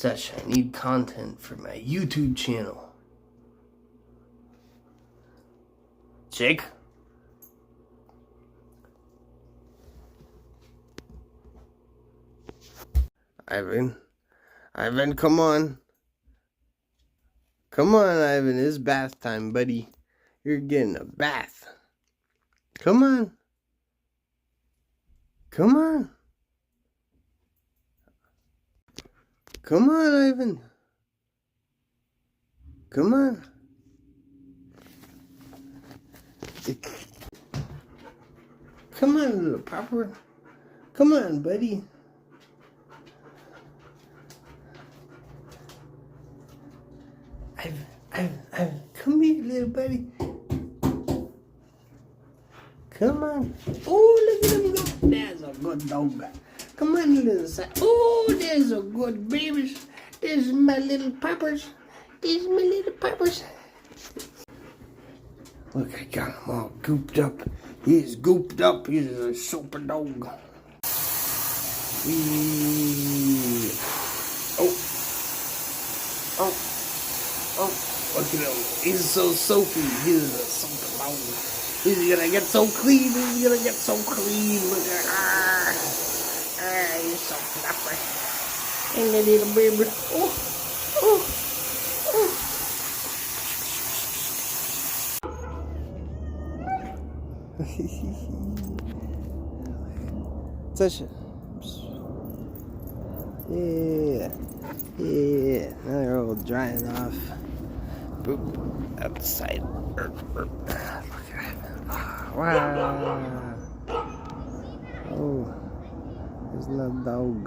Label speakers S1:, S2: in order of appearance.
S1: Such, I need content for my YouTube channel. Jake? Ivan, come on. Come on, Ivan, it's bath time, buddy. You're getting a bath. Come on. Come on. Come on, Ivan. Come on. Come on, little popper. Come on, buddy. Ivan, come here, little buddy. Come on. Oh, look at him go. There's a good dog. Come on, little son. Oh, there's a good baby. There's my little puppers. There's my little puppers. Look, I got him all gooped up. He's gooped up. He's a super dog. Oh, look at him. He's so soapy. He's a super dog. He's gonna get so clean. He's gonna get so clean. Look at her. He's so fluffer. And the little baby. Oh. Touch it. Yeah. Now they're all drying off. Boop. Outside. Look at it. Wow. Oh, there's no dog.